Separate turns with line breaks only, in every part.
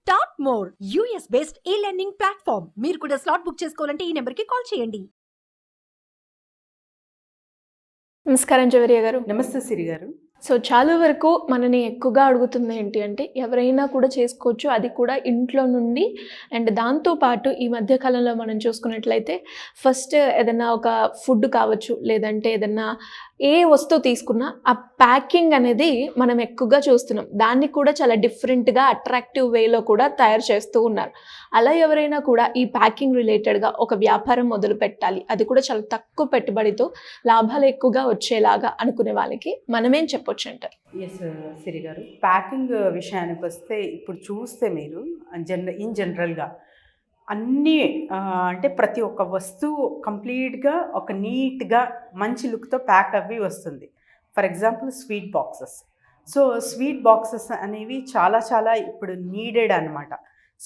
Start more US based ఈ learning platform. మీరు కూడా స్లాట్ బుక్ చేసుకోవాలంటే ఈ నెంబర్కి కాల్ చేయండి.
నమస్కారం జవరియా గారు.
నమస్తే సిరి గారు.
సో చాలా వరకు మనని ఎక్కువగా అడుగుతుంది ఏంటి అంటే ఎవరైనా కూడా చేసుకోవచ్చు, అది కూడా ఇంట్లో నుండి. అండ్ దాంతోపాటు ఈ మధ్యకాలంలో మనం చూసుకున్నట్లయితే ఫస్ట్ ఏదన్నా ఒక ఫుడ్ కావచ్చు, లేదంటే ఏదన్నా ఏ వస్తువు తీసుకున్నా ఆ ప్యాకింగ్ అనేది మనం ఎక్కువగా చూస్తున్నాం. దాన్ని కూడా చాలా డిఫరెంట్గా అట్రాక్టివ్ వేలో కూడా తయారు చేస్తూ ఉన్నారు. అలా ఎవరైనా కూడా ఈ ప్యాకింగ్ రిలేటెడ్గా ఒక వ్యాపారం మొదలు పెట్టాలి, అది కూడా చాలా తక్కువ పెట్టుబడితో లాభాలు ఎక్కువగా వచ్చేలాగా అనుకునే వాళ్ళకి మనమేం చెప్పొచ్చు అంటారు?
ఎస్ సిరి గారు, ప్యాకింగ్ విషయానికి వస్తే ఇప్పుడు చూస్తే మీరు జనరల్గా అన్నీ అంటే ప్రతి ఒక్క వస్తువు కంప్లీట్గా ఒక నీట్గా మంచి లుక్తో ప్యాక్ అవి వస్తుంది. For example sweet boxes. So sweet boxes అనేవి చాలా చాలా ఇప్పుడు నీడెడ్ అనమాట.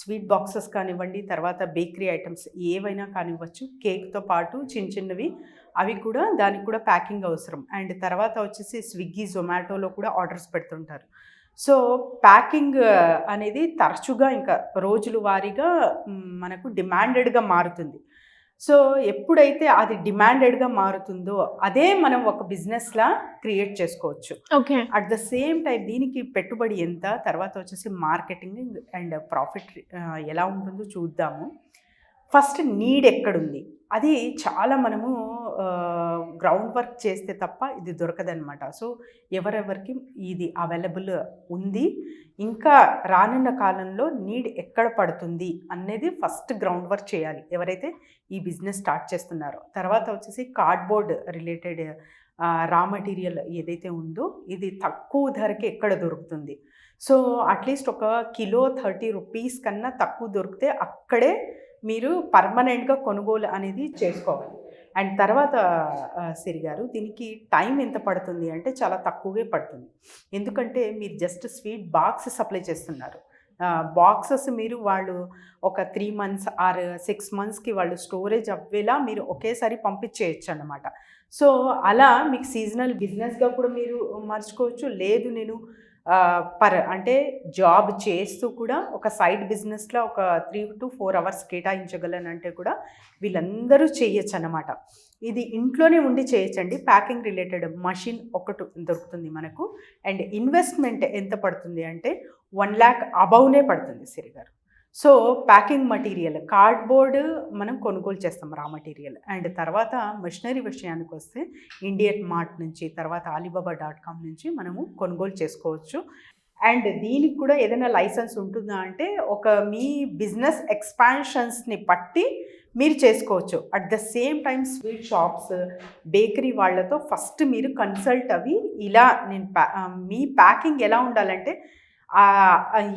స్వీట్ బాక్సెస్ కానివ్వండి, తర్వాత బేకరీ ఐటమ్స్ ఏవైనా కానివ్వచ్చు, కేక్తో పాటు చిన్న చిన్నవి అవి కూడా దానికి కూడా ప్యాకింగ్ అవసరం. అండ్ తర్వాత వచ్చేసి స్విగ్గీ, జొమాటోలో కూడా ఆర్డర్స్ పెడుతుంటారు. సో ప్యాకింగ్ అనేది తరచుగా ఇంకా రోజుల వారీగా మనకు డిమాండెడ్గా మారుతుంది. సో ఎప్పుడైతే అది డిమాండెడ్గా మారుతుందో అదే మనం ఒక బిజినెస్లా క్రియేట్ చేసుకోవచ్చు.
Okay.
At the same time దీనికి పెట్టుబడి ఎంత, తర్వాత వచ్చేసి మార్కెటింగ్ అండ్ ప్రాఫిట్ ఎలా ఉంటుందో చూద్దాము. ఫస్ట్ నీడ్ ఎక్కడుంది, అది చాలా మనము గ్రౌండ్ వర్క్ చేస్తే తప్ప ఇది దొరకదనమాట. సో ఎవరెవరికి ఇది అవైలబుల్ ఉంది, ఇంకా రానున్న కాలంలో నీడ్ ఎక్కడ పడుతుంది అనేది ఫస్ట్ గ్రౌండ్ వర్క్ చేయాలి ఎవరైతే ఈ బిజినెస్ స్టార్ట్ చేస్తున్నారో. తర్వాత వచ్చేసి కార్డ్బోర్డ్ రిలేటెడ్ రా మెటీరియల్ ఏదైతే ఉందో ఇది తక్కువ ధరకి ఎక్కడ దొరుకుతుంది. సో అట్లీస్ట్ ఒక కిలో 30 రూపీస్ కన్నా తక్కువ దొరికితే అక్కడే మీరు పర్మనెంట్గా కొనుగోలు అనేది చేసుకోవాలి. అండ్ తర్వాత సిరి గారు, దీనికి టైం ఎంత పడుతుంది అంటే చాలా తక్కువే పడుతుంది. ఎందుకంటే మీరు జస్ట్ స్వీట్ బాక్స్ సప్లై చేస్తున్నారు. బాక్సెస్ మీరు వాళ్ళు ఒక 3 months ఆర్ 6 monthsకి వాళ్ళు స్టోరేజ్ అవ్వేలా మీరు ఒకేసారి పంపించేయచ్చు అన్నమాట. సో అలా మీకు సీజనల్ బిజినెస్గా కూడా మీరు మార్చుకోవచ్చు. లేదు నేను అంటే జాబ్ చేస్తూ కూడా ఒక సైడ్ బిజినెస్లో ఒక 3 to 4 hours కేటాయించగలనంటే కూడా వీళ్ళందరూ చేయొచ్చు అన్నమాట. ఇది ఇంట్లోనే ఉండి చేయొచ్చండి. ప్యాకింగ్ రిలేటెడ్ మషిన్ ఒకటి దొరుకుతుంది మనకు. అండ్ ఇన్వెస్ట్మెంట్ ఎంత పడుతుంది అంటే 1 lakh అబౌనే పడుతుంది సిరి గారు. సో ప్యాకింగ్ మటీరియల్ కార్డ్బోర్డ్ మనం కొనుగోలు చేస్తాం, రా మెటీరియల్. అండ్ తర్వాత మిషనరీ విషయానికి వస్తే ఇండియన్ మార్ట్ నుంచి, తర్వాత alibaba.com నుంచి మనము కొనుగోలు చేసుకోవచ్చు. అండ్ దీనికి కూడా ఏదైనా లైసెన్స్ ఉంటుందా అంటే ఒక మీ బిజినెస్ ఎక్స్పాన్షన్స్ని బట్టి మీరు చేసుకోవచ్చు. At the same time sweet shops, bakery వాళ్ళతో ఫస్ట్ మీరు కన్సల్ట్ అవి ఇలా నేను మీ ప్యాకింగ్ ఎలా ఉండాలంటే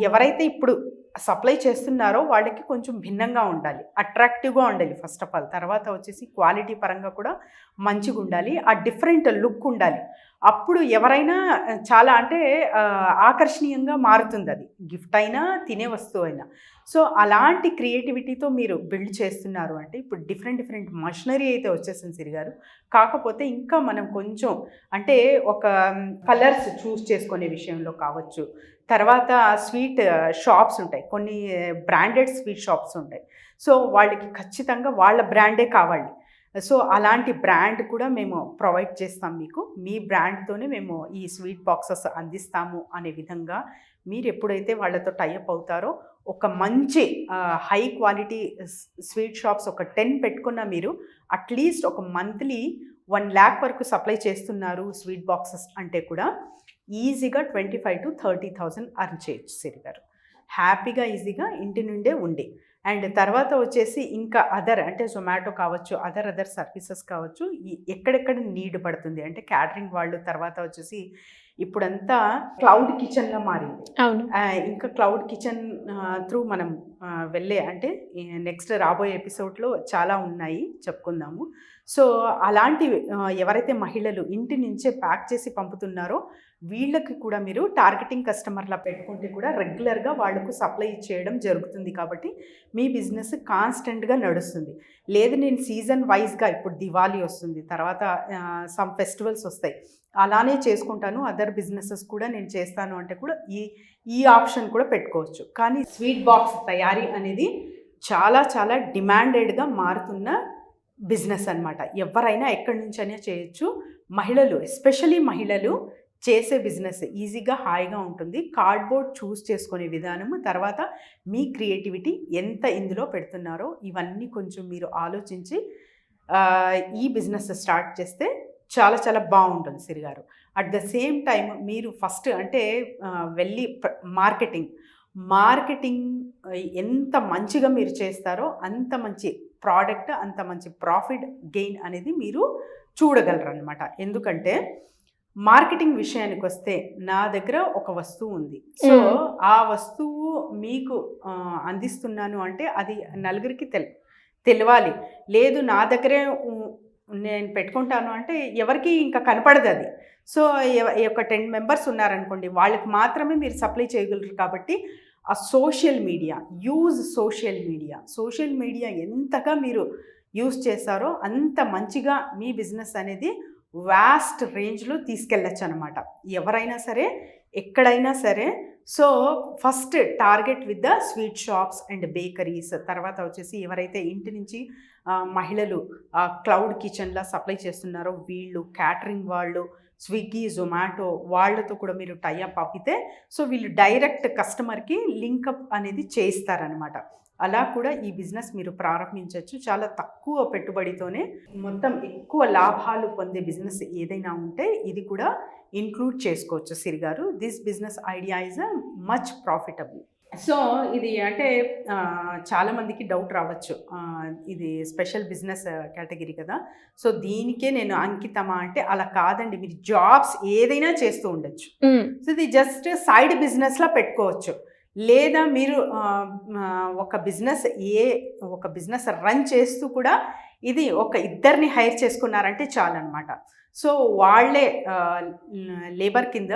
ఎవరైతే ఇప్పుడు సప్లై చేస్తున్నారో వాళ్ళకి కొంచెం భిన్నంగా ఉండాలి, అట్రాక్టివ్గా ఉండాలి ఫస్ట్ ఆఫ్ ఆల్. తర్వాత వచ్చేసి క్వాలిటీ పరంగా కూడా మంచిగా ఉండాలి, ఆ డిఫరెంట్ లుక్ ఉండాలి. అప్పుడు ఎవరైనా చాలా అంటే ఆకర్షణీయంగా మారుతుంది అది, గిఫ్ట్ అయినా తినే వస్తువు అయినా. సో అలాంటి క్రియేటివిటీతో మీరు బిల్డ్ చేస్తున్నారు అంటే ఇప్పుడు డిఫరెంట్ మషనరీ అయితే వచ్చేసింది సిరి గారు. కాకపోతే ఇంకా మనం కొంచెం అంటే ఒక కలర్స్ చూస్ చేసుకునే విషయంలో కావచ్చు, తర్వాత స్వీట్ షాప్స్ ఉంటాయి, కొన్ని బ్రాండెడ్ స్వీట్ షాప్స్ ఉంటాయి. సో వాళ్ళకి ఖచ్చితంగా వాళ్ళ బ్రాండే కావాలి. సో అలాంటి బ్రాండ్ కూడా మేము ప్రొవైడ్ చేస్తాం మీకు. మీ బ్రాండ్తోనే మేము ఈ స్వీట్ బాక్సెస్ అందిస్తాము అనే విధంగా మీరు ఎప్పుడైతే వాళ్ళతో టైఅప్ అవుతారో ఒక మంచి హై క్వాలిటీ స్వీట్ షాప్స్ ఒక 10 పెట్టుకున్నా మీరు అట్లీస్ట్ ఒక మంత్లీ 1 lakh వరకు సప్లై చేస్తున్నారు స్వీట్ బాక్సెస్ అంటే కూడా ఈజీగా 25,000 to 30,000 అర్న్ చేయొచ్చు సిరి గారు, హ్యాపీగా ఈజీగా ఇంటి నుండే ఉండి. అండ్ తర్వాత వచ్చేసి ఇంకా అదర్ అంటే జొమాటో కావచ్చు, అదర్ సర్వీసెస్ కావచ్చు, ఎక్కడెక్కడ నీడ్ పడుతుంది అంటే క్యాటరింగ్ వాళ్ళు. తర్వాత వచ్చేసి ఇప్పుడంతా క్లౌడ్ కిచెన్లో మారింది. ఇంకా క్లౌడ్ కిచెన్ త్రూ మనం వెళ్ళే అంటే నెక్స్ట్ రాబోయే ఎపిసోడ్లో చాలా ఉన్నాయి, చెప్పుకుందాము. సో అలాంటివి ఎవరైతే మహిళలు ఇంటి నుంచే ప్యాక్ చేసి పంపుతున్నారో వీళ్ళకి కూడా మీరు టార్గెటింగ్ కస్టమర్లా పెట్టుకుంటే కూడా రెగ్యులర్గా వాళ్ళకు సప్లై చేయడం జరుగుతుంది. కాబట్టి మీ బిజినెస్ కాన్స్టెంట్గా నడుస్తుంది. లేదు నేను సీజన్ వైజ్గా, ఇప్పుడు దివాళీ వస్తుంది, తర్వాత సమ్ ఫెస్టివల్స్ వస్తాయి, అలానే చేసుకుంటాను, అదర్ బిజినెసెస్ కూడా నేను చేస్తాను అంటే కూడా ఈ ఆప్షన్ కూడా పెట్టుకోవచ్చు. కానీ స్వీట్ బాక్స్ తయారీ అనేది చాలా చాలా డిమాండెడ్గా మారుతున్న బిజినెస్ అన్నమాట. ఎవరైనా ఎక్కడి నుంచైనా చేయొచ్చు. మహిళలు, ఎస్పెషలీ మహిళలు చేసే బిజినెస్ ఈజీగా, హాయిగా ఉంటుంది. కార్డ్బోర్డ్ చూస్ చేసుకునే విధానము, తర్వాత మీ క్రియేటివిటీ ఎంత ఇందులో పెడుతున్నారో ఇవన్నీ కొంచెం మీరు ఆలోచించి ఈ బిజినెస్ స్టార్ట్ చేస్తే చాలా చాలా బాగుంటుంది సిరి గారు. అట్ ద సేమ్ టైం మీరు ఫస్ట్ అంటే వెళ్ళి మార్కెటింగ్ ఎంత మంచిగా మీరు చేస్తారో అంత మంచి ప్రోడక్ట్, అంత మంచి ప్రాఫిట్ గెయిన్ అనేది మీరు చూడగలరు అనమాట. ఎందుకంటే మార్కెటింగ్ విషయానికి వస్తే నా దగ్గర ఒక వస్తువు ఉంది, సో ఆ వస్తువు మీకు అందిస్తున్నాను అంటే అది నలుగురికి తెలియాలి. లేదు నా దగ్గరే నేను పెట్టుకుంటాను అంటే ఎవరికి ఇంకా కనపడదు అది. సో ఒక 10 మెంబర్స్ ఉన్నారనుకోండి, వాళ్ళకి మాత్రమే మీరు సప్లై చేయగలరు. కాబట్టి ఆ సోషల్ మీడియా ఎంతగా మీరు యూజ్ చేస్తారో అంత మంచిగా మీ బిజినెస్ అనేది వాస్ట్ రేంజ్లో తీసుకెళ్ళచ్చు అనమాట. ఎవరైనా సరే, ఎక్కడైనా సరే. So first target with the sweet shops and bakeries. తర్వాత వచ్చేసి ఎవరైతే ఇంటి నుంచి మహిళలు క్లౌడ్ కిచెన్లా సప్లై చేస్తున్నారో వీళ్ళు, క్యాటరింగ్ వాళ్ళు, స్విగ్గీ, జొమాటో వాళ్ళతో కూడా మీరు టైఅప్ అప్పితే సో వీళ్ళు డైరెక్ట్ కస్టమర్కి లింకప్ అనేది చేయిస్తారనమాట. అలా కూడా ఈ బిజినెస్ మీరు ప్రారంభించవచ్చు. చాలా తక్కువ పెట్టుబడితోనే మొత్తం ఎక్కువ లాభాలు పొందే బిజినెస్ ఏదైనా ఉంటే ఇది కూడా ఇంక్లూడ్ చేసుకోవచ్చు సిరి గారు. This business idea is much profitable. So ఇది అంటే చాలామందికి డౌట్ రావచ్చు, ఇది స్పెషల్ బిజినెస్ కేటగిరీ కదా, సో దీనికే నేను అంకితమా అంటే అలా కాదండి. మీరు జాబ్స్ ఏదైనా చేస్తూ ఉండొచ్చు. సో ఇది జస్ట్ సైడ్ బిజినెస్లా పెట్టుకోవచ్చు. లేదా మీరు ఒక బిజినెస్ రన్ చేస్తూ కూడా ఇది ఒక ఇద్దరిని హైర్ చేసుకున్నారంటే చాలన్నమాట. సో వాళ్ళే లేబర్ కింద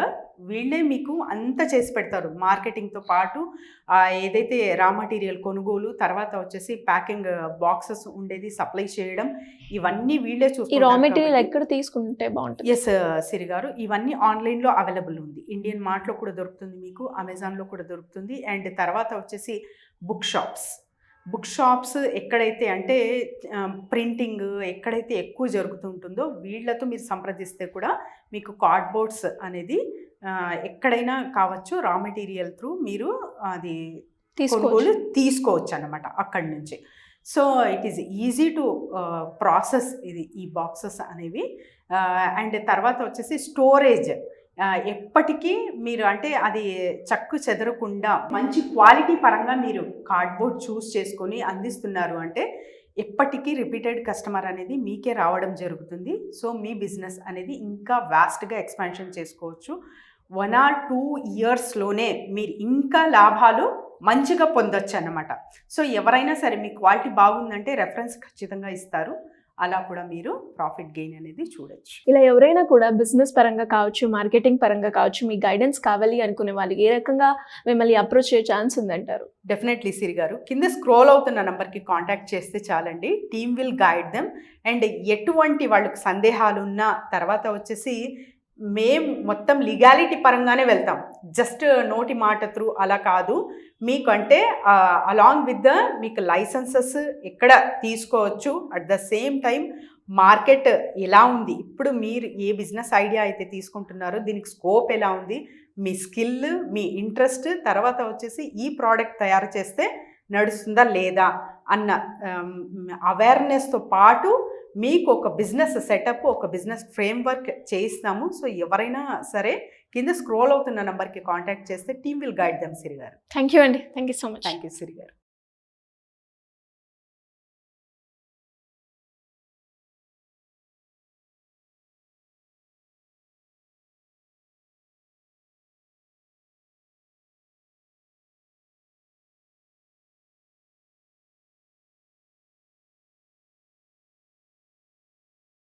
వీళ్ళే మీకు అంతా చేసి పెడతారు. మార్కెటింగ్తో పాటు ఏదైతే రా మెటీరియల్ కొనుగోలు, తర్వాత వచ్చేసి ప్యాకింగ్ బాక్సెస్ ఉండేది సప్లై చేయడం, ఇవన్నీ వీళ్ళే చూస్తారు.
రా మెటీరియల్ ఎక్కడ తీసుకుంటే బాగుంటుంది?
ఎస్ సిరి గారు, ఇవన్నీ ఆన్లైన్లో అవైలబుల్ ఉంది. ఇండియన్ మార్ట్లో కూడా దొరుకుతుంది, మీకు అమెజాన్లో కూడా దొరుకుతుంది. అండ్ తర్వాత వచ్చేసి బుక్ షాప్స్ ఎక్కడైతే అంటే ప్రింటింగ్ ఎక్కడైతే ఎక్కువ జరుగుతుంటుందో వీళ్ళతో మీరు సంప్రదిస్తే కూడా మీకు కార్డ్బోర్డ్స్ అనేది ఎక్కడైనా కావచ్చు, రా మెటీరియల్ త్రూ మీరు అది కొనుగోలు తీసుకోవచ్చు అన్నమాట అక్కడి నుంచి. So it is easy to process ఈ బాక్సెస్ అనేవి. అండ్ తర్వాత వచ్చేసి స్టోరేజ్ ఎప్పటికీ మీరు అంటే అది చక్కు చెదరకుండా మంచి క్వాలిటీ పరంగా మీరు కార్డ్బోర్డ్ చూస్ చేసుకొని అందిస్తున్నారు అంటే ఎప్పటికీ రిపీటెడ్ కస్టమర్ అనేది మీకే రావడం జరుగుతుంది. సో మీ బిజినెస్ అనేది ఇంకా వాస్ట్గా ఎక్స్పాన్షన్ చేసుకోవచ్చు. 1 or 2 ఇయర్స్లోనే మీరు ఇంకా లాభాలు మంచిగా పొందొచ్చు అన్నమాట. సో ఎవరైనా సరే మీ క్వాలిటీ బాగుందంటే రెఫరెన్స్ ఖచ్చితంగా ఇస్తారు. అలా కూడా మీరు ప్రాఫిట్ గెయిన్ అనేది చూడొచ్చు.
ఇలా ఎవరైనా కూడా బిజినెస్ పరంగా కావచ్చు, మార్కెటింగ్ పరంగా కావచ్చు, మీ గైడెన్స్ కావాలి అనుకునే వాళ్ళు ఏ రకంగా మిమ్మల్ని అప్రోచ్ చేసే ఛాన్స్ ఉందంటారు?
డెఫినెట్లీ సిరి గారు, కింద స్క్రోల్ అవుతున్న నెంబర్కి కాంటాక్ట్ చేస్తే చాలండి. Team will guide them. And ఎటువంటి వాళ్ళకి సందేహాలు ఉన్నా, తర్వాత వచ్చేసి మేము మొత్తం లీగాలిటీ పరంగానే వెళ్తాం, జస్ట్ నోటి మాట త్రూ అలా కాదు. మీకు అంటే అలాంగ్ విత్ ద మీకు లైసెన్సెస్ ఎక్కడ తీసుకోవచ్చు, at the same time market ఎలా ఉంది, ఇప్పుడు మీరు ఏ బిజినెస్ ఐడియా అయితే తీసుకుంటున్నారో దీనికి స్కోప్ ఎలా ఉంది, మీ స్కిల్, మీ ఇంట్రెస్ట్, తర్వాత వచ్చేసి ఈ ప్రోడక్ట్ తయారు చేస్తే నడుస్తుందా లేదా అన్న అవేర్నెస్తో పాటు మీకు ఒక బిజినెస్ సెటప్, ఒక బిజినెస్ ఫ్రేమ్వర్క్ చేయిస్తాము. సో ఎవరైనా సరే కింద స్క్రోల్ అవుతున్న నెంబర్కి కాంటాక్ట్ చేస్తే team will guide them Siri garu.
Thank you అండి. Thank you so much.
Thank you Siri గారు.